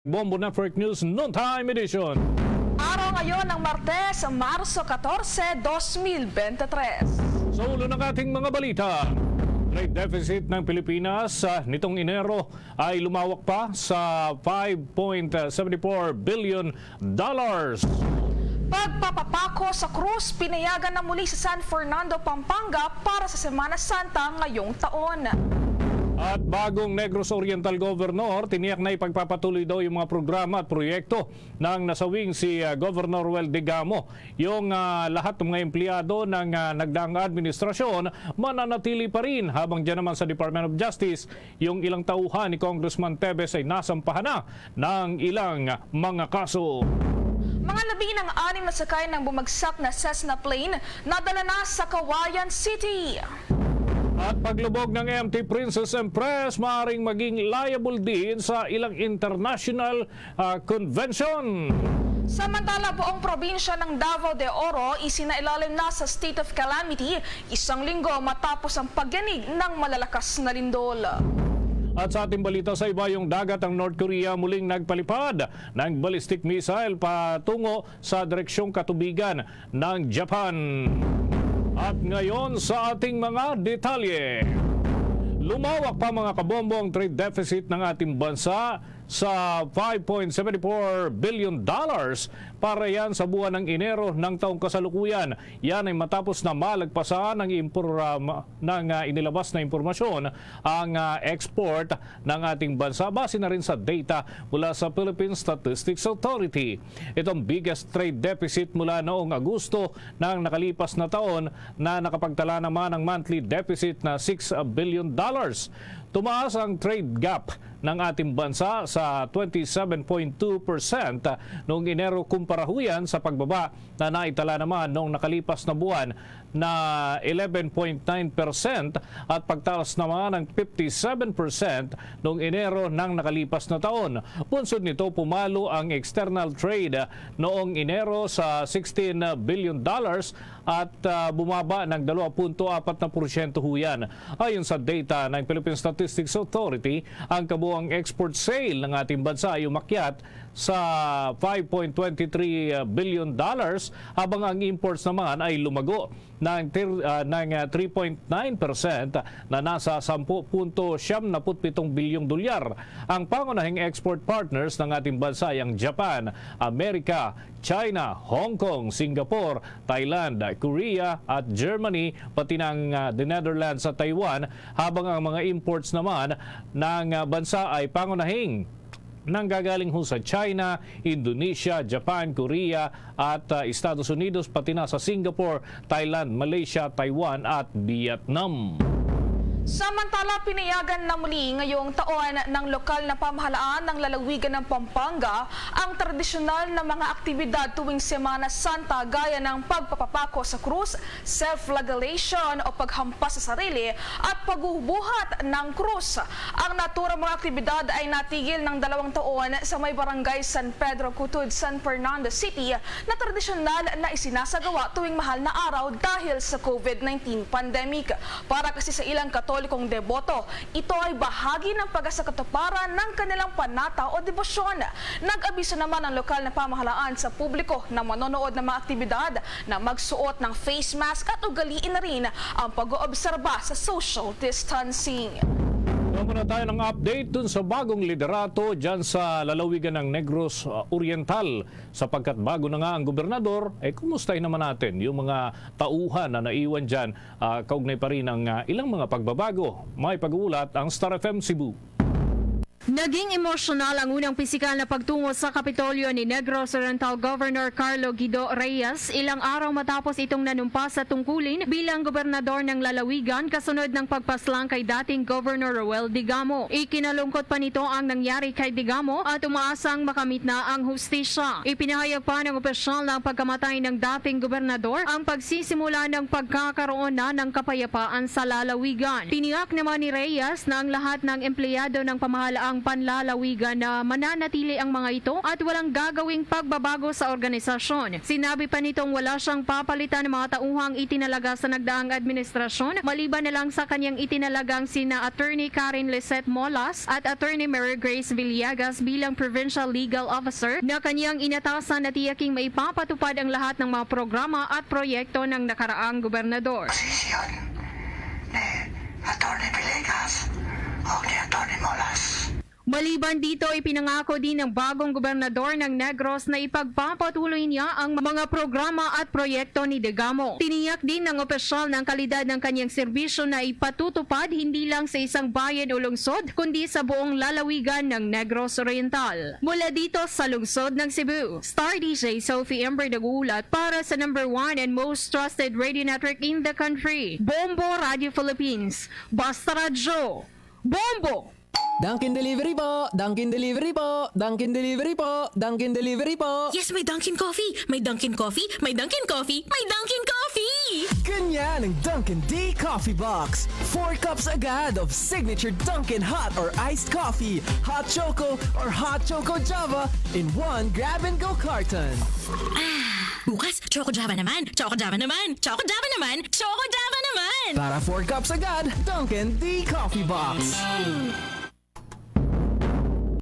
Bombo Network News Noontime Edition. Araw ngayon ng Martes, Marso 14, 2023. Sa ulo ng ating mga balita, trade deficit ng Pilipinas nitong Enero ay lumawak pa sa $5.74 billion. Pagpapapako sa krus, pinayagan na muli sa San Fernando, Pampanga para sa Semana Santa ngayong taon. At bagong Negros Oriental Governor, tiniyak na ipagpapatuloy daw yung mga programa at proyekto ng nasawing si Governor Roel Digamo. Yung lahat ng mga empleyado ng nagdaang administrasyon mananatili pa rin, habang dyan naman sa Department of Justice, yung ilang tauhan ni Congressman Tevez ay nasampahan na ng ilang mga kaso. Mga 16 na sakay ng bumagsak na Cessna plane nadala na sa Cauayan City. At paglubog ng MT Princess Empress, maaaring maging liable din sa ilang international convention. Samantala, buong probinsya ng Davao de Oro isinailalim na sa state of calamity 1 linggo matapos ang pagyanig ng malalakas na lindol. At sa ating balita sa iba, yung dagat ng North Korea muling nagpalipad ng ballistic missile patungo sa direksyong katubigan ng Japan. At ngayon sa ating mga detalye. Lumawak pa mga kabombo ang trade deficit ng ating bansa sa $5.74 billion para yan sa buwan ng Enero ng taong kasalukuyan. Yan ay matapos na malagpasan ng inilabas na impormasyon ang export ng ating bansa base na rin sa data mula sa Philippine Statistics Authority. Itong biggest trade deficit mula noong Agosto ng nakalipas na taon na nakapagtala naman ng monthly deficit na $6 billion. Tumaas ang trade gap ng ating bansa sa 27.2% noong Enero kumpara huyan sa pagbaba na naitala naman noong nakalipas na buwan na 11.9% at pagtaas naman ng 57% noong Enero ng nakalipas na taon. Bunsod nito, pumalo ang external trade noong Enero sa $16 billion at bumaba ng 2.4% huyan. Ayon sa data ng Philippine Statistics Authority, ang kabuang export sale ng ating bansa ay umakyat sa $5.23 billion habang ang imports naman ay lumago ng 3.9% na nasa $10.77 bilyong. Ang pangunahing export partners ng ating bansa ay ang Japan, Amerika, China, Hong Kong, Singapore, Thailand, Korea at Germany, pati ng the Netherlands at Taiwan, habang ang mga imports naman ng bansa ay pangunahing nanggagaling ho sa China, Indonesia, Japan, Korea at Estados Unidos, pati na sa Singapore, Thailand, Malaysia, Taiwan at Vietnam. Samantala, pinayagan na muli ngayong taon ng lokal na pamahalaan ng lalawigan ng Pampanga ang tradisyonal na mga aktibidad tuwing Semana Santa gaya ng pagpapapako sa krus, self-flagellation o paghampas sa sarili at pagbubuhat ng krus. Ang naturang mga aktibidad ay natigil ng 2 taon sa may barangay San Pedro Cutud, San Fernando City na tradisyonal na isinasagawa tuwing mahal na araw dahil sa COVID-19 pandemic. Para kasi sa ilang Katolikong deboto, ito ay bahagi ng pagkasakatuparan ng kanilang panata o debosyon. Nag-abiso naman ang lokal na pamahalaan sa publiko na manonood ng mga aktibidad na magsuot ng face mask at ugaliin na rin ang pag-oobserba sa social distancing. Muna tayo ng update dun sa bagong liderato dyan sa lalawigan ng Negros Oriental. Sapagkat bago na nga ang gobernador, kumustahin naman natin yung mga tauhan na naiwan dyan. Kaugnay pa rin ang ilang mga pagbabago. May pag-uulat ang Star FM Cebu. Naging emosyonal ang unang pisikal na pagtungo sa Kapitolyo ni Negros Oriental Governor Carlo Guido Reyes ilang araw matapos itong nanumpa sa tungkulin bilang gobernador ng lalawigan kasunod ng pagpaslang kay dating Governor Roel Digamo. Ikinalungkot pa nito ang nangyari kay Digamo at umaasang makamit na ang hustisya. Ipinahayag pa ng opisyal na ang pagkamatay ng dating gobernador ang pagsisimula ng pagkakaroon na ng kapayapaan sa lalawigan. Tiniyak naman ni Reyes na ang lahat ng empleyado ng pamahalaan ang panlalawigan na mananatili ang mga ito at walang gagawing pagbabago sa organisasyon. Sinabi pa nitong wala siyang papalitan ng mga tauhang itinalaga sa nagdaang administrasyon, maliban na lang sa kanyang itinalagang sina Attorney Karen Lisette Molas at Attorney Mary Grace Villegas bilang Provincial Legal Officer na kanyang inatasan na tiyaking maipapatupad ang lahat ng mga programa at proyekto ng nakaraang gobernador. Posisyon ni Atty. Villegas o ni Atty. Molas. Maliban dito, ipinangako din ng bagong gobernador ng Negros na ipagpapatuloy niya ang mga programa at proyekto ni Digamo. Tiniyak din ng opisyal ng kalidad ng kanyang serbisyo na ipatutupad hindi lang sa isang bayan o lungsod, kundi sa buong lalawigan ng Negros Oriental. Mula dito sa lungsod ng Cebu, Star DJ Sophie Ember nag-uulat para sa number 1 and most trusted radio network in the country, Bombo Radio Philippines. Basta Radyo, Bombo! Dunkin' Delivery po! Dunkin' Delivery po! Dunkin' Delivery po! Dunkin' Delivery po! Yes, may Dunkin' Coffee! May Dunkin' Coffee! May Dunkin' Coffee! May Dunkin' Coffee! Ganyan ang Dunkin' D Coffee Box! 4 cups agad of signature Dunkin' hot or iced coffee, hot choco or hot choco java in one grab-and-go carton. Bukas, Choco Java naman! Choco Java naman! Choco Java naman! Choco Java naman! Para 4 cups agad, Dunkin' D Coffee Box!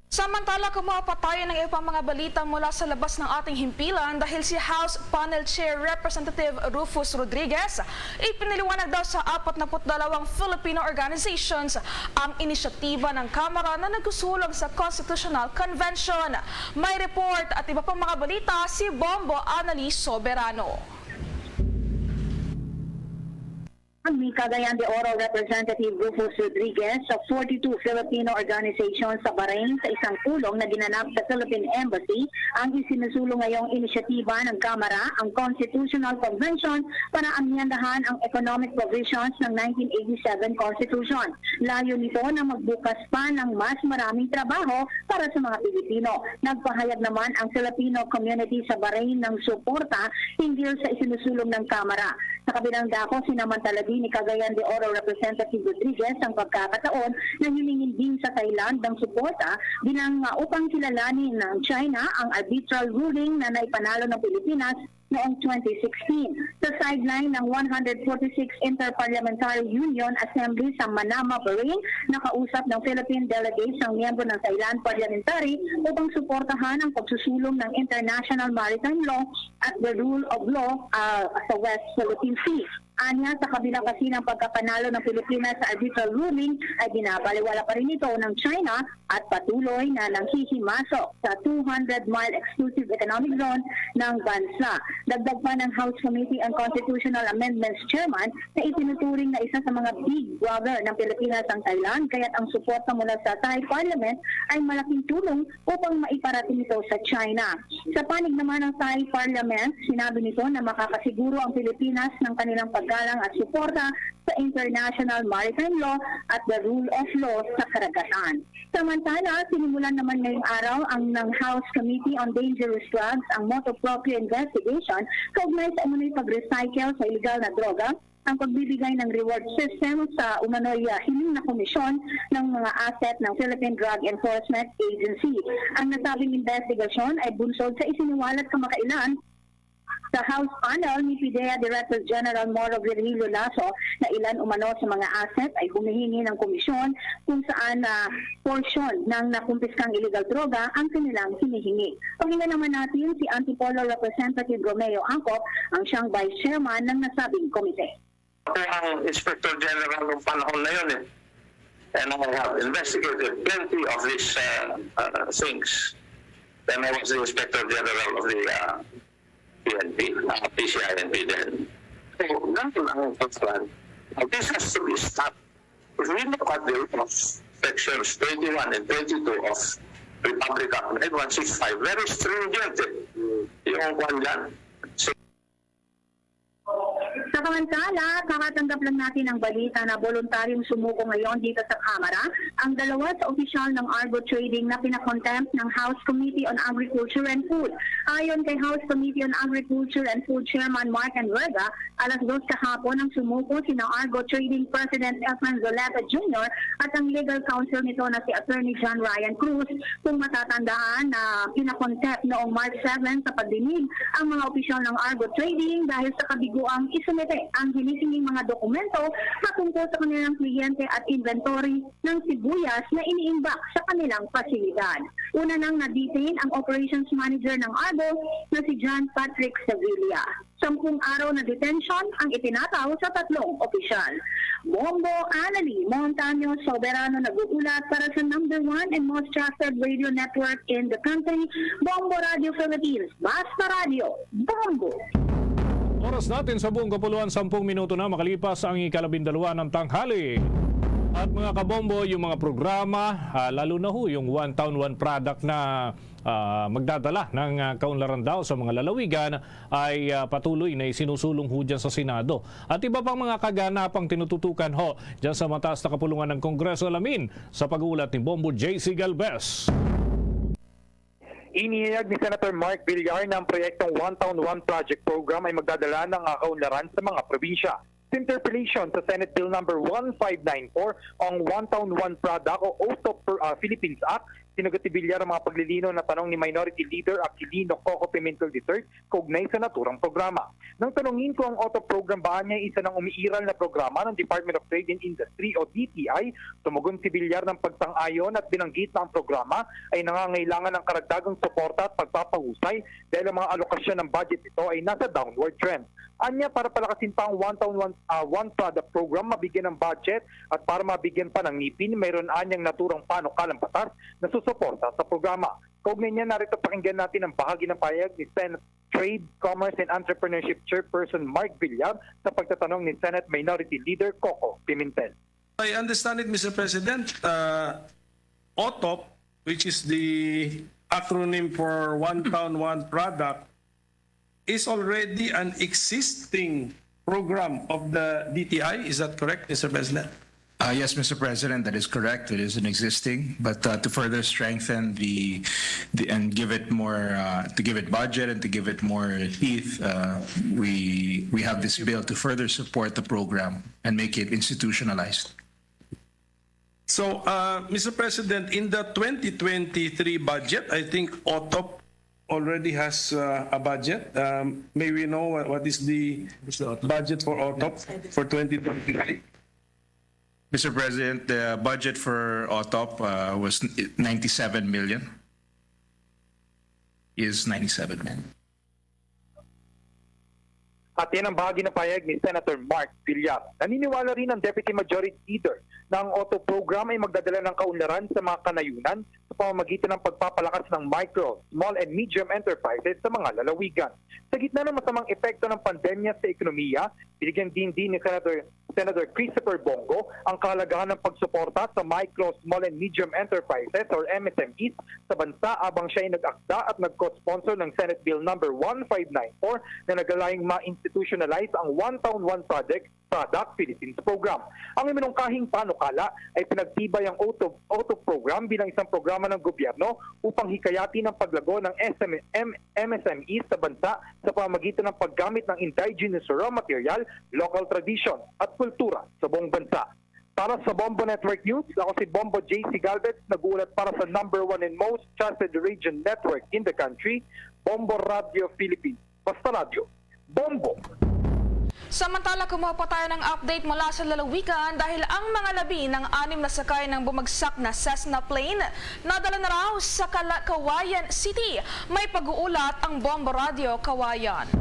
Samantala, kumuha pa tayo ng iba pang mga balita mula sa labas ng ating himpilan dahil si House Panel Chair Representative Rufus Rodriguez ipiniliwanag daw sa 42 Filipino organizations ang inisyatiba ng Kamara na nagsusulong sa Constitutional Convention. May report at iba pang mga balita si Bombo Annalise Soberano. Ni Cagayan de Oro Representative Rufus Rodriguez sa 42 Filipino organizations sa Bahrain sa isang pulong na ginanap sa Philippine Embassy ang isinusulong ngayong inisyatiba ng Kamara, ang Constitutional Convention para amyendahan ang economic provisions ng 1987 Constitution. Layo nito na magbukas pa ng mas maraming trabaho para sa mga Pilipino. Nagpahayag naman ang Filipino community sa Bahrain ng suporta hinggil sa isinusulong ng Kamara. Sa kabilang dako, sinamantala din ni Cagayan de Oro Representative Rodriguez ang pagkakataon na hiningin din sa Thailand ng suporta bilang upang kilalanin ng China ang arbitral ruling na naipanalo ng Pilipinas noong 2016. Sa sideline ng 146 Interparliamentary Union Assembly sa Manama, Bahrain, nakausap ng Philippine delegates ang miyembro ng Thailand Parliamentary upang suportahan ang pagsusulong ng International Maritime Law at the Rule of Law sa West Philippine Sea. Anya, sa kabila kasi ng pagkapanalo ng Pilipinas sa arbitral ruling ay binabaliwala pa rin ito ng China at patuloy na nanghihimasok sa 200-mile exclusive economic zone ng bansa. Dagdag pa ng House Committee on Constitutional Amendments Chairman na itinuturing na isa sa mga big brother ng Pilipinas ang Thailand, kaya't ang suporta mula sa Thai Parliament ay malaking tulong upang maiparating ito sa China. Sa panig naman ng Thai Parliament, sinabi nito na makakasiguro ang Pilipinas ng kanilang paggalang at suporta sa international maritime law at the rule of law sa karagatan. Samantala, sinimulan naman ngayong araw ang ng House Committee on Dangerous Drugs ang motu proprio investigation kaugnay sa umano'y pag-recycle sa illegal na droga, ang pagbibigay ng reward system sa umano'y hiling na komisyon ng mga asset ng Philippine Drug Enforcement Agency. Ang nasabing investigasyon ay bunsod sa isiniwalat kamakailan sa House panel ni PIDEA Director General Moro Virgilio Lasso na ilan umano sa mga asset ay humihingi ng komisyon kung saan portion ng nakumpiskang illegal droga ang kanilang hinihingi. Pakinggan naman natin si Antipolo Representative Romeo Angkop, ang siyang Vice Chairman ng nasabing komite. Ako ang Inspector General ng panahon na yun and I have investigated plenty of these things. Then I was the Inspector General of the PNP, PCINP then. So, ganun ang plan. Now, this has to be stopped. If we look at the laws, sections 21 and 22 of Republic Act 9165, very stringent yung kwan yan. So, Sa Samantala, kakatanggap lang natin ang balita na voluntaryong sumuko ngayon dito sa Kamara ang dalawa sa opisyal ng Argo Trading na pinakontempt ng House Committee on Agriculture and Food. Ayon kay House Committee on Agriculture and Food Chairman Mark Enverga, alas 2 kahapon ang sumuko sina Argo Trading President Efren Zoleta Jr. at ang legal counsel nito na si Attorney John Ryan Cruz. Kung matatandaan na pinakontempt noong March 7 sa pagdinig ang mga opisyal ng Argo Trading dahil sa kabiguang isumite ang hinisinging mga dokumento patungkol sa kanilang kliyente at inventory ng sibuyas na iniimbak sa kanilang pasilidad. Una nang na-detain ang operations manager ng Argo na si John Patrick Sevilla. 10 araw na detention ang itinataw sa 3 opisyal. Bombo Anali Montaño Soberano nag-uulat para sa number 1 and most trusted radio network in the country, Bombo Radio Philippines. Basta Radio, Bombo! Oras natin sa buong kapuluan, 10 minuto na makalipas ang 12 ng tanghali. At mga kabombo, yung mga programa, lalo na yung One Town, One Product na magdadala ng kaunlaran daw sa mga lalawigan ay patuloy na isinusulong ho dyan sa Senado. At iba pang mga kaganapang tinututukan ho dyan sa mataas na kapulungan ng Kongreso. Alamin sa pag-uulat ni Bombo JC Galvez. Inihayag ni Senator Mark Villar na ang proyektong One Town, One Project program ay magdadala ng kaunlaran sa mga probinsya. Interpellation sa Senate Bill number 1594 ang One Town, One Product o OTOP Philippines Act. Sinagot ni Villar ang mga paglilinaw na tanong ni Minority Leader Aquilino Coco Pimentel III kaugnay sa naturang programa. Nang tanongin ko ang OTOP program ba niya isa ng umiiral na programa ng Department of Trade and Industry o DTI, tumugon si Villar ng pagtang-ayon at binanggit na ang programa ay nangangailangan ng karagdagang suporta at pagpapahusay dahil ang mga alokasyon ng budget ito ay nasa downward trend. Anya, para palakasin pa ang One Town, One Product program, mabigyan ng budget at para mabigyan pa ng ngipin, mayroon anyang naturang panukalang batas na susuporta sa programa. Kaugnay niya, narito pakinggan natin ang bahagi ng payag ni Senate Trade, Commerce and Entrepreneurship Chairperson Mark Villar sa pagtatanong ni Senate Minority Leader Coco Pimentel. I understand it, Mr. President. OTOP, which is the acronym for One Town, One Product, is already an existing program of the DTI. Is that correct, Mr. President? Yes, Mr. President, that is correct. It is an existing, but to further strengthen the and give it more to give it budget and to give it more teeth, we have this bill to further support the program and make it institutionalized. So, Mr. President, in the 2023 budget, I think OTOP already has a budget. May we know what is the budget for OTOP for 2023? Mr. President, the budget for OTOP was 97 million. Is 97 million. At yan ang bahagi ng payag ni Senator Mark Villar. Naniniwala rin ang Deputy Majority Leader na ang OTOP program ay magdadala ng kaunlaran sa mga kanayunan sa pamamagitan ng pagpapalakas ng micro, small and medium enterprises sa mga lalawigan. Sa gitna ng masamang epekto ng pandemya sa ekonomiya, binigyan din ni Senator Christopher Bongo ang kahalagahan ng pagsuporta sa micro, small and medium enterprises or MSMEs sa bansa abang siya ay nag-akda at nag-co-sponsor ng Senate Bill number 1594 na nagalayang ma-institutionalize ang One Town, One Product Philippines program. Ang iminungkahing panukala ay pinagtibay ang OTOP program bilang isang programa ng gobyerno upang hikayatin ang paglago ng MSMEs sa bansa sa pamamagitan ng paggamit ng indigenous raw material, local tradition at kultura sa buong bansa. Para sa Bombo Network News, ako si Bombo JC Galvez, nag-uulat para sa number 1 and most trusted region network in the country, Bombo Radio Philippines. Basta Radio, Bombo! Samantala, kumuha pa tayo ng update mula sa lalawigan dahil ang mga labi ng 6 na sakay ng bumagsak na Cessna plane nadala na raw sa Kawayan City. May pag-uulat ang Bombo Radio Kawayan.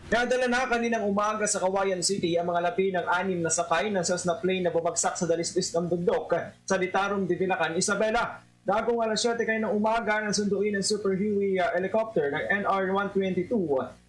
Nadala na kaninang umaga sa Kawayan City ang mga labi ng 6 na sakay ng Cessna plane na bumagsak sa dalisdis ng bundok sa Ditarum, Divilacan, Isabela. Dagong alas 7 kayo ng umaga ng sunduin ng Super Huey helicopter ng NR-122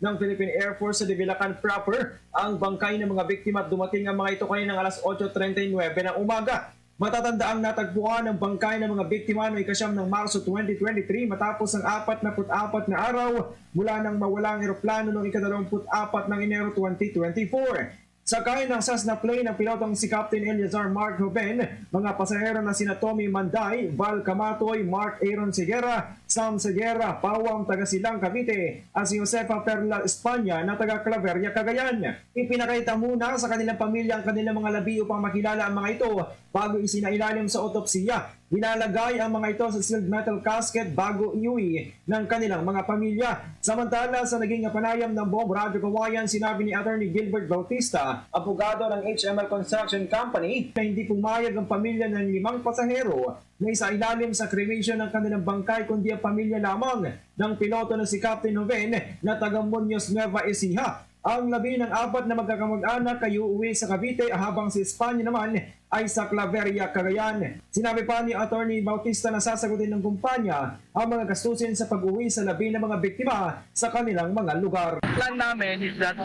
ng Philippine Air Force sa Divilacan proper ang bangkay ng mga biktima at dumating ang mga ito kayo ng alas 8:39 ng umaga. Matatandaang natagpuan ng bangkay ng mga biktima noong 9 ng Marso 2023 matapos ang 44 na araw mula nang mawala ang eroplano noong 24 ng Enero 2024. Sakay ng Cessna plane ang pilotong si Captain Eliazar Mark Joven, mga pasahero na sina Tommy Manday, Val Camatoy, Mark Aaron Seguera, Sam Seguera, Pawang taga Silang Cavite, at si Josefa Perla Espanya na taga Claveria, Cagayan. Ipinakita muna sa kanilang pamilya ang kanilang mga labi upang makilala ang mga ito bago isinailalim sa otopsiya. Binalagay ang mga ito sa sealed metal casket bago iuwi ng kanilang mga pamilya. Samantala sa naging panayam ng Bombo Radio Kawayan, sinabi ni Attorney Gilbert Bautista, abogado ng HML Construction Company, na hindi pumayag ang pamilya ng 5 pasahero na isailalim sa cremation ng kanilang bangkay kundi ang pamilya lamang ng piloto na si Captain Joven na taga Muñoz Nueva Ecija. Ang 14 na magkakamag-anak ay uuwi sa Cavite habang si Espanya naman ay sa Claveria, Cagayan. Sinabi pa ni Attorney Bautista na sasagutin ng kumpanya ang mga gastusin sa pag-uwi sa labi ng mga biktima sa kanilang mga lugar. Plan namin is that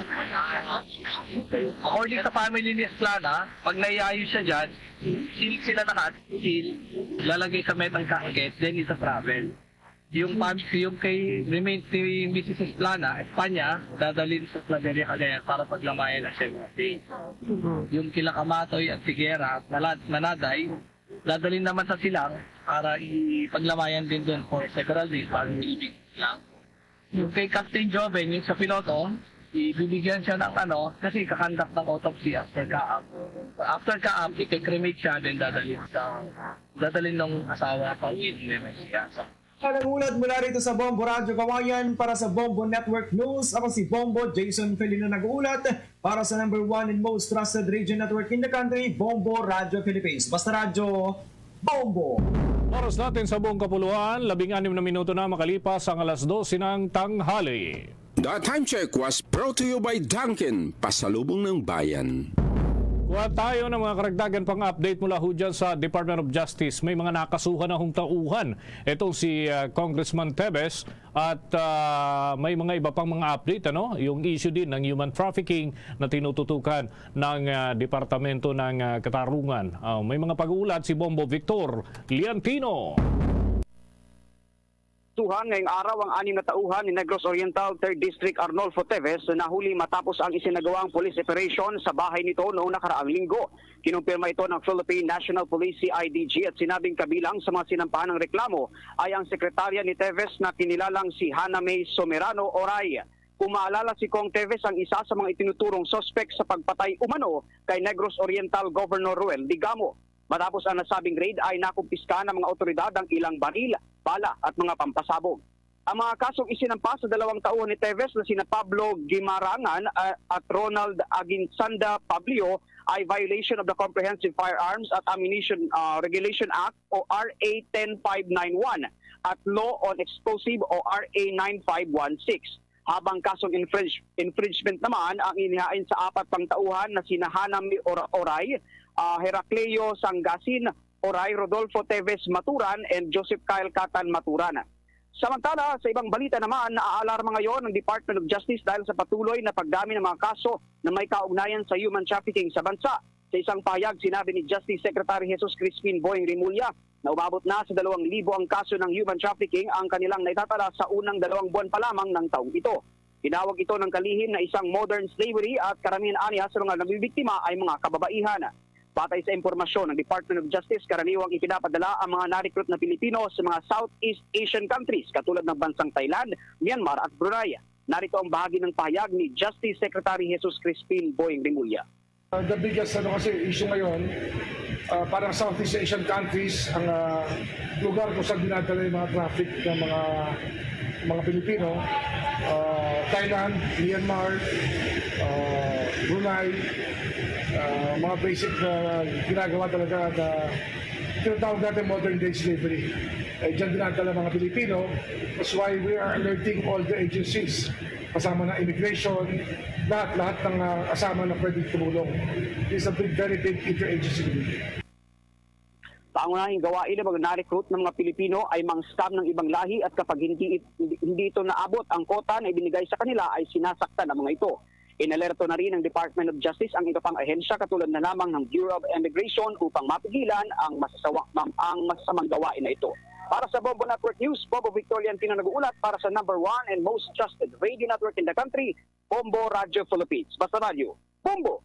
according sa family ni Esplana, pag naiayos siya dyan, sila lahat, lalagay sa metal casket, then isa travel. Yung kay remains ni Mrs. Esplana, Espanya, dadalhin sa Claveria, Cagayan para paglamayan ng 7 days. Yung kila Camatoy at Figuera, Manaday, dadalhin naman sa Silang para ipaglamayan din doon for several days para ibig lang. Yung kay Captain Joven, yung sa piloto, ibibigyan siya ng kasi kakandak ng autopsy after ka-up. After ka-up, i-cremate siya, then dadalhin ng asawa pa with siya. Nangulat mula rito sa Bombo Radio Kawayan para sa Bombo Network News. Ako si Bombo Jason Felino nag-uulat para sa number 1 and most trusted radio network in the country, Bombo Radio Philippines. Basta radyo, Bombo! Oras natin sa buong kapuluan, 16 na minuto na makalipas ang 12:00 ng tanghali. The time check was brought to you by Dunkin', pasalubong ng bayan. Kuha tayo ng mga karagdagan pang update mula ho dyan sa Department of Justice. May mga nakasuhan na tauhan. Itong si Congressman Teves at may mga iba pang mga update. Yung issue din ng human trafficking na tinututukan ng Departamento ng Katarungan. May mga pag-uulat si Bombo Victor Liantino. Tuhan ngayong araw ang 6 na tauhan ni Negros Oriental 3rd District Arnolfo Teves na nahuli matapos ang isinagawang police operation sa bahay nito noong nakaraang linggo. Kinumpirma ito ng Philippine National Police CIDG at sinabing kabilang sa mga sinampahan ng reklamo ay ang sekretarya ni Teves na kinilalang si Hana May Somerano Oray. Kung maalala si Kong Teves ang isa sa mga itinuturong sospek sa pagpatay umano kay Negros Oriental Governor Ruel Digamo. Matapos ang nasabing raid ay nakumpiska ng mga otoridad ang ilang baril, bala at mga pampasabog. Ang mga kasong isinampa sa 2 tauhan ni Teves na sina Pablo Gimarangan at Ronald Aginsanda Pablio ay violation of the Comprehensive Firearms at Ammunition Regulation Act o RA 10591 at Law on Explosive o RA 9516. Habang kasong infringement naman ang inihain sa 4 pang tauhan na sina Hanami Oray, Heracleo Sangasin, Oray Rodolfo Teves Maturan, and Joseph Kyle Catan Maturan. Samantala, sa ibang balita naman, naaalarma ngayon ng Department of Justice dahil sa patuloy na pagdami ng mga kaso na may kaugnayan sa human trafficking sa bansa. Sa isang pahayag, sinabi ni Justice Secretary Jesus Crispin Boyeng Rimulya na umabot na sa 2,000 ang kaso ng human trafficking ang kanilang naitatala sa unang 2 buwan pa lamang ng taong ito. Tinawag ito ng kalihim na isang modern slavery at karamihan aniya sa mga nabibiktima ay mga kababaihan. Batay sa impormasyon ng Department of Justice, karaniwang ipinapadala ang mga na-recruit na Pilipino sa mga Southeast Asian countries katulad ng bansang Thailand, Myanmar at Brunei. Narito ang bahagi ng pahayag ni Justice Secretary Jesus Crispin Boyeng Rimulya. The biggest issue ngayon, parang Southeast Asian countries ang lugar kung saan dinadala yung mga traffic ng mga Pilipino. Thailand, Myanmar, Brunei, mga basic na ginagawa talaga na tinatawag natin modern day slavery. Diyan dinadala mga Pilipino. That's why we are alerting all the agencies, kasama na immigration, lahat ng kasama na pwedeng tumulong. It's a very big interagency group. Pangunahing gawain ng mga na-recruit ng mga Pilipino ay mang-scam ng ibang lahi at kapag hindi ito naabot ang kota na ibinigay sa kanila ay sinasaktan ang mga ito. Inalerto na rin ng Department of Justice ang iba pang ahensya katulad na lamang ng Bureau of Immigration upang mapigilan ang masasamang gawain na ito. Para sa Bombo Network News, Bobo Victoriantino nag-uulat para sa #1 and most trusted radio network in the country, Bombo Radio Philippines. Basta Radio, Bombo!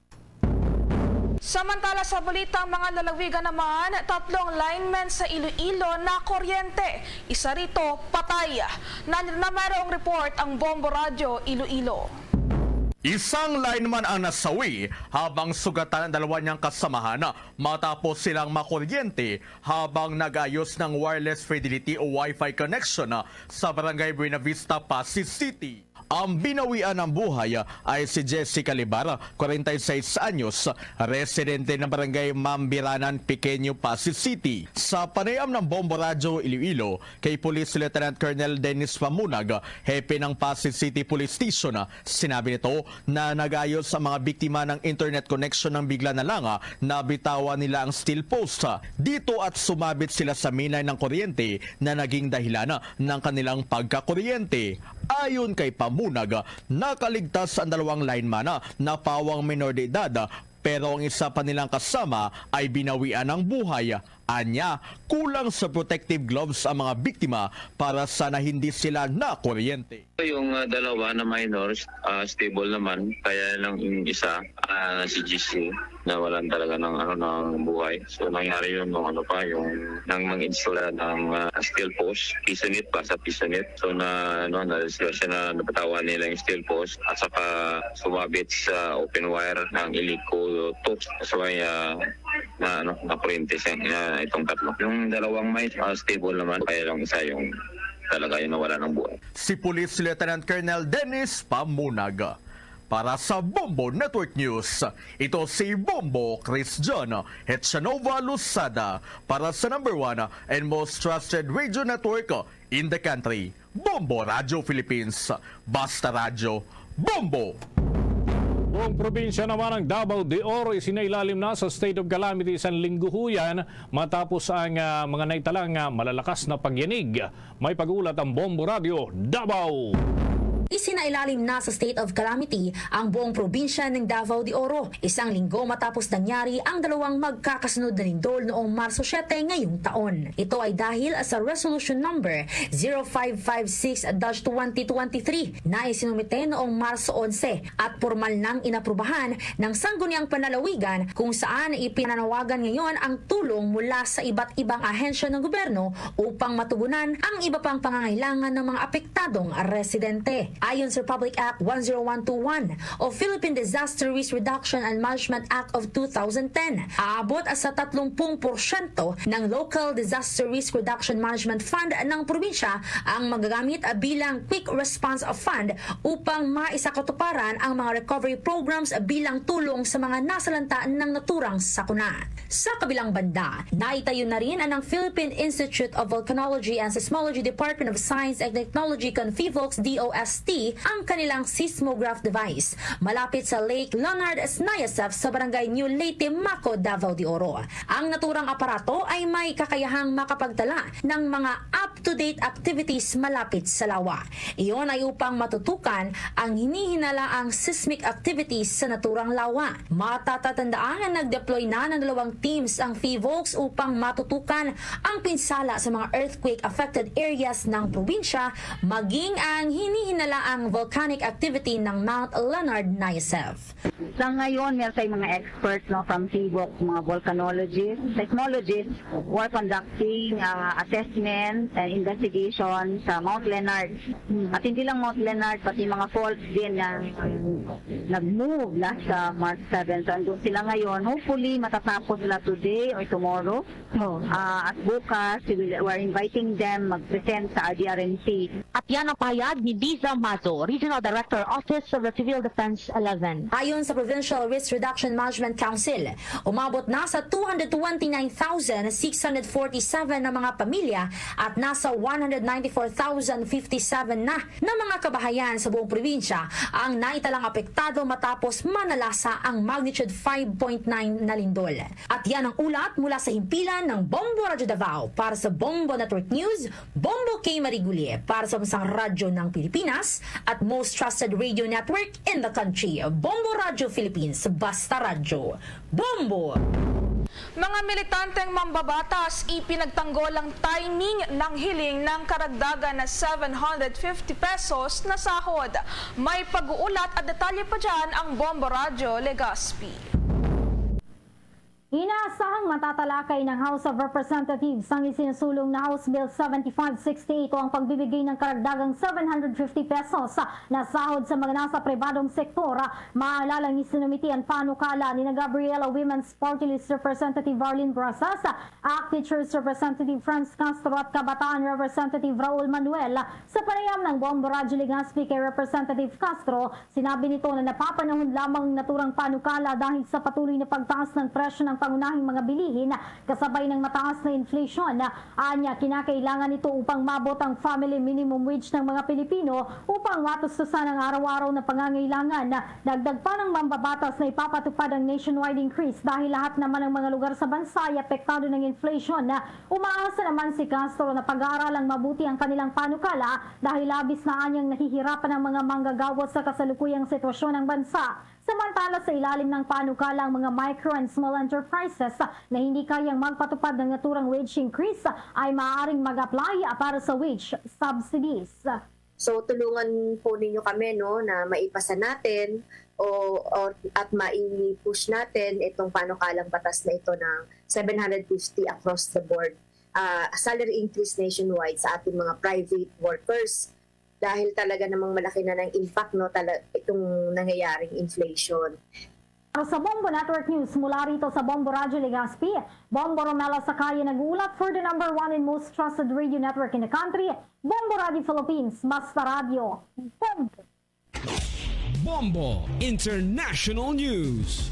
Samantala sa balitang mga lalawigan naman, 3 linemen sa Iloilo na kuryente. Isa rito, patay. Na mayroong report ang Bombo Radio Iloilo. Isang lineman ang nasawi habang sugatan ang dalawa niyang kasamahan matapos silang makuryente habang nag-ayos ng wireless fidelity o Wi-Fi connection sa Barangay Buena Vista, Pasig City. Ang binawian ng buhay ay si Jessica Libar, 46 anyos, residente ng Barangay Mambiranan, Pequeño, Pasig City. Sa panayam ng Bombo Radio Iloilo kay Police Lieutenant Colonel Dennis Pamunag, hepe ng Pasig City Police Station, sinabi nito na nag-ayos ang mga biktima ng internet connection ng bigla na lang na bitawan nila ang steel post dito at sumabit sila sa minay ng kuryente na naging dahilan ng kanilang pagkakuryente. Ayon kay Pamunag, nakaligtas ang 2 lineman na pawang minor de edad pero ang isa pa nilang kasama ay binawian ng buhay. Anya, kulang sa protective gloves ang mga biktima para sana hindi sila nakuryente. Yung dalawa na minors, stable naman, kaya lang yung isa, si GC, nawalan talaga ng buhay. So nangyari yun nung nang mag-install ng steel post, pisanit pa sa pisanit. So na-discussion na napatawan nila yung steel post at saka sumabit sa open wire ng ilico post. So na-kuryente siya itong tatlo. Yung dalawang may stable naman, kaya lang isa yung talaga yung nawala ng buhay. Si Police Lieutenant Colonel Dennis Pamunag. Para sa Bombo Network News, ito si Bombo Chris John Hetchanova Lusada para sa #1 and most trusted radio network in the country, Bombo Radio Philippines. Basta Radio, Bombo! Buong probinsya naman ng Davao de Oro isinailalim na sa state of calamity isang linggo huyan matapos ang mga naitalang malalakas na pagyanig. May pag-ulat ang Bombo Radio Davao. Isinailalim na sa state of calamity ang buong probinsya ng Davao de Oro. Isang linggo matapos nangyari ang 2 magkakasunod na lindol noong Marso 7 ngayong taon. Ito ay dahil sa Resolution Number 0556-2023 na isinumite noong Marso 11 at formal nang inaprubahan ng Sangguniang Panlalawigan kung saan ipinanawagan ngayon ang tulong mula sa iba't ibang ahensya ng gobyerno upang matugunan ang iba pang pangangailangan ng mga apektadong residente. Ayon sa Republic Act 10121 o Philippine Disaster Risk Reduction and Management Act of 2010, aabot sa 30% ng Local Disaster Risk Reduction Management Fund ng probinsya ang magagamit bilang Quick Response Fund upang maisakatuparan ang mga recovery programs bilang tulong sa mga nasalanta ng naturang sakuna. Sa kabilang banda, naitayo na rin ng Philippine Institute of Volcanology and Seismology Department of Science and Technology (PHIVOLCS DOST) ang kanilang seismograph device malapit sa Lake Leonard Nayasef sa Barangay New Leyte, Maco, Davao de Oro. Ang naturang aparato ay may kakayahang makapagtala ng mga up-to-date activities malapit sa lawa. Iyon ay upang matutukan ang hinihinalaang seismic activities sa naturang lawa. Matatatandaan na nag-deploy na ng 2 teams ang PHIVOLCS upang matutukan ang pinsala sa mga earthquake-affected areas ng probinsya maging ang hinihinalaang volcanic activity ng Mount Leonard Nayasef. Sa ngayon, meron tayong mga experts from PHIVOLCS, mga volcanologists, seismologists, who are conducting assessment and investigation sa Mount Leonard. At hindi lang Mount Leonard, pati mga faults din na nag-move last March 7. So, andun sila ngayon. Hopefully, matatapos sila today or tomorrow. At bukas, we're inviting them mag-present sa RDRNC. At yan ang pahayag ni Liza Mazo, Regional Director, Office of the Civil Defense 11. Ayon sa Provincial Risk Reduction Management Council, umabot na sa 229,647 na mga pamilya at nasa 194,057 na mga kabahayan sa buong probinsya ang naitalang apektado matapos manalasa ang magnitude 5.9 na lindol. At yan ang ulat mula sa himpilan ng Bombo Radio Davao. Para sa Bombo Network News, Bombo K. Marigulye. Para sa Bansang Radyo ng Pilipinas, Box at most trusted radio network in the country. Bombo Radio Philippines, Basta Radio. Bombo! Mga militanteng mambabatas ipinagtanggol ang timing ng hiling ng karagdagan na 750 pesos na sahod. May pag-uulat at detalye pa dyan ang Bombo Radio Legazpi. Inaasahang matatalakay ng House of Representatives ang isinusulong na House Bill 7568 o ang pagbibigay ng karagdagang 750 pesos na sahod sa mga nasa pribadong sektor. Maalalang isinumiti ang panukala ni Gabriela Women's Party List Representative Arlene Brasas, ACT Teachers Representative Franz Castro at Kabataan Representative Raul Manuel. Sa panayam ng Bombo Radio Legazpi kay Representative Castro, sinabi nito na napapanahon lamang naturang panukala dahil sa patuloy na pagtaas ng presyo ng pangunahing mga bilihin kasabay ng mataas na inflation. Anya, kinakailangan ito upang mabot ang family minimum wage ng mga Pilipino upang matustusan ang araw-araw na pangangailangan. Dagdag pa ng mambabatas na ipapatupad ang nationwide increase dahil lahat naman ng mga lugar sa bansa ay apektado ng inflation. Umaasa naman si Castro na pag-aaralang mabuti ang kanilang panukala dahil labis na anyang nahihirapan ang mga manggagawa sa kasalukuyang sitwasyon ng bansa. Samantala sa ilalim ng panukala ang mga micro and small enterprises na hindi kayang magpatupad ng naturang wage increase ay maaaring mag-apply para sa wage subsidies. So tulungan po ninyo kami na maipasa natin at mai-push natin itong panukalang batas na ito ng 750 across the board. Salary increase nationwide sa ating mga private workers. Dahil talaga namang malaki na ng impact itong nangyayaring inflation. Sa Bombo Network News, mula rito sa Bombo Radio Legazpi, Bombo Romela Sakaya nag-uulat for the #1 and most trusted radio network in the country, Bombo Radio Philippines, Basta Radio. Bombo! Bombo International News.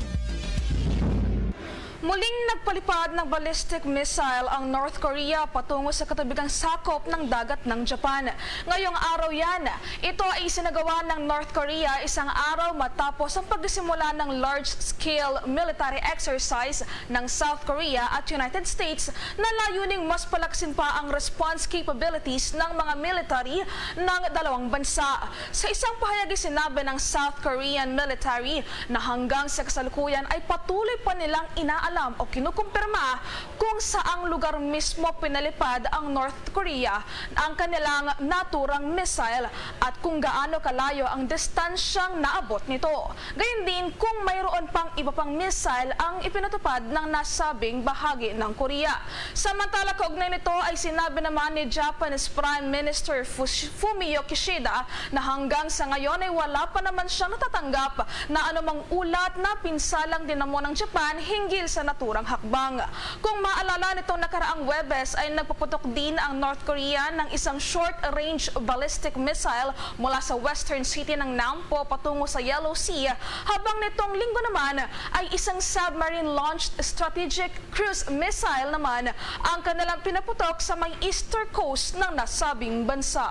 Muling nagpalipad ng ballistic missile ang North Korea patungo sa katabigang sakop ng dagat ng Japan. Ngayong araw yan, ito ay isinagawa ng North Korea isang araw matapos ang pagsisimula ng large-scale military exercise ng South Korea at United States na layuning mas palaksin pa ang response capabilities ng mga military ng dalawang bansa. Sa isang pahayag sinabi ng South Korean military na hanggang sa kasalukuyan ay patuloy pa nilang inaalam o kinukumpirma kung saang lugar mismo pinalipad ang North Korea ang kanilang naturang missile at kung gaano kalayo ang distansyang naabot nito. Gayun din kung mayroon pang iba pang missile ang ipinatupad ng nasabing bahagi ng Korea. Samantala, kaugnay nito ay sinabi naman ni Japanese Prime Minister Fumio Kishida na hanggang sa ngayon ay wala pa naman siyang natatanggap na anumang ulat na pinsalang dinamo ng Japan hinggil sa naturang hakbang. Kung maalala nitong nakaraang Webes ay nagpaputok din ang North Korea ng isang short-range ballistic missile mula sa western city ng Nampo patungo sa Yellow Sea, habang nitong linggo naman ay isang submarine-launched strategic cruise missile naman ang kanilang pinaputok sa may eastern coast ng nasabing bansa.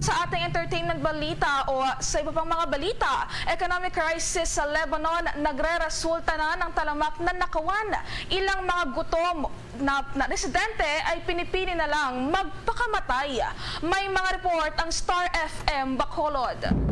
Sa ating entertainment balita o sa iba pang mga balita, economic crisis sa Lebanon nagre-resulta na ng talamak na nakawan. Ilang mga gutom na residente ay pinipili na lang magpakamatay. May mga report ang Star FM Bacolod.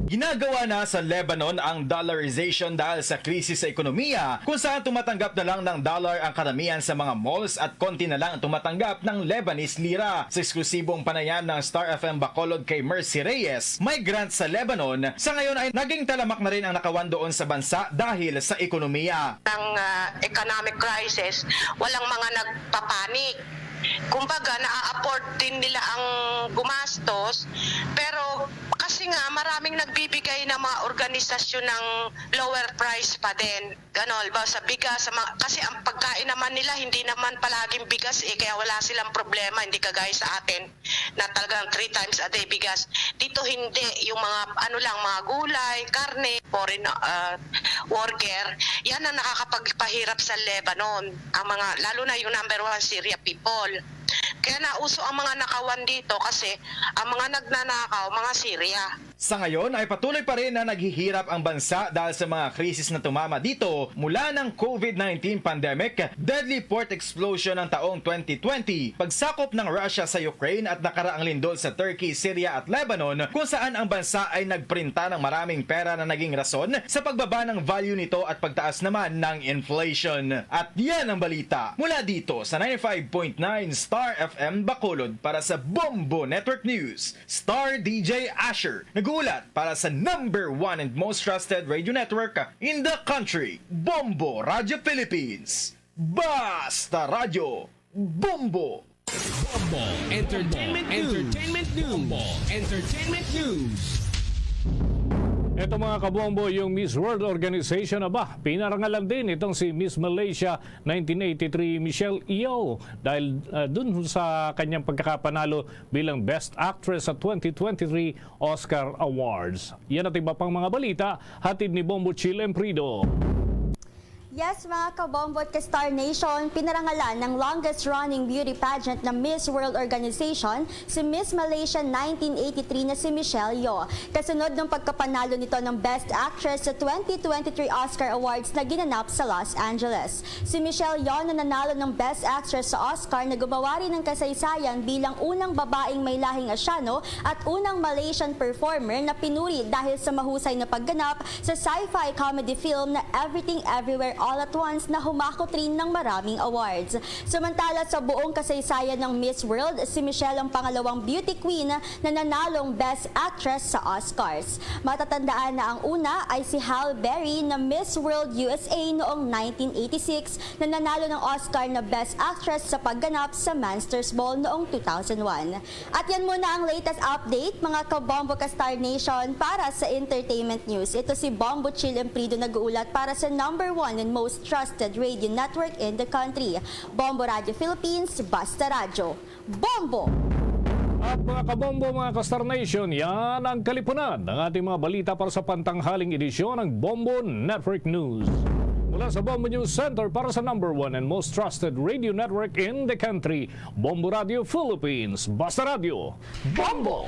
Ginagawa na sa Lebanon ang dollarization dahil sa krisis sa ekonomiya, kung saan tumatanggap na lang ng dollar ang karamihan sa mga malls at konti na lang ang tumatanggap ng Lebanese lira. Sa eksklusibong panayam ng Star FM Bacolod kay Mercy Reyes, may grant sa Lebanon, sa ngayon ay naging talamak na rin ang nakawan doon sa bansa dahil sa ekonomiya. Ang economic crisis, walang mga nagpapanik. Kumbaga, na-afford din nila ang gumastos, pero kasi nga maraming nagbibigay ng mga organisasyon ng lower price pa din. Ganon, ba sa bigas, kasi ang pagkain naman nila hindi naman palaging bigas kaya wala silang problema, hindi kagaya sa atin na talagang 3 times a day bigas. Dito hindi, yung mga mga gulay, karne, foreign worker, yan ang nakakapagpahirap sa Lebanon. Ang mga, lalo na yung number 1 Syria people. Kaya nauso ang mga nakawan dito kasi ang mga nagnanakaw, mga Syria. Sa ngayon ay patuloy pa rin na naghihirap ang bansa dahil sa mga krisis na tumama dito mula ng COVID-19 pandemic, deadly port explosion ng taong 2020, pagsakop ng Russia sa Ukraine at nakaraang lindol sa Turkey, Syria at Lebanon kung saan ang bansa ay nagprinta ng maraming pera na naging rason sa pagbaba ng value nito at pagtaas naman ng inflation. At yan ang balita mula dito sa 95.9 Star FM Bacolod para sa Bombo Network News. Star DJ Asher nagulat para sa number 1 and most trusted radio network in the country, Bombo Radio Philippines. Basta Radio Bombo. Bombo Entertainment News. Ito mga kabombo, yung Miss World Organization na ba? Pinarangalan din itong si Miss Malaysia 1983 Michelle Yeoh dahil dun sa kanyang pagkakapanalo bilang Best Actress sa 2023 Oscar Awards. Yan at iba pang mga balita, hatid ni Bombo Chill Emprido. Yes, mga kabombo at ka-Star Nation, pinarangalan ng longest-running beauty pageant na Miss World Organization si Miss Malaysia 1983 na si Michelle Yeoh. Kasunod ng pagkapanalo nito ng Best Actress sa 2023 Oscar Awards na ginanap sa Los Angeles. Si Michelle Yeoh na nanalo ng Best Actress sa Oscar na gumawa rin ng kasaysayan bilang unang babaeng may lahing Asyano at unang Malaysian performer na pinuri dahil sa mahusay na pagganap sa sci-fi comedy film na Everything Everywhere All at Once na humakot rin ng maraming awards. Samantala sa buong kasaysayan ng Miss World, si Michelle ang pangalawang beauty queen na nanalong Best Actress sa Oscars. Matatandaan na ang una ay si Halle Berry na Miss World USA noong 1986 na nanalo ng Oscar na Best Actress sa pagganap sa Masters Ball noong 2001. At yan muna ang latest update mga kabombo ka-Star Nation para sa entertainment news. Ito si Bombo Chill Emprido nag-uulat para sa number 1 and most trusted radio network in the country. Bombo Radio Philippines, Basta Radio. Bombo! At mga kabombo, mga ka-Star Nation, yan ang kalipunan ng ating mga balita para sa pantanghaling edisyon ng Bombo Network News. Mula sa Bombo News Center para sa number 1 and most trusted radio network in the country, Bombo Radio Philippines, Basta Radio. Bombo!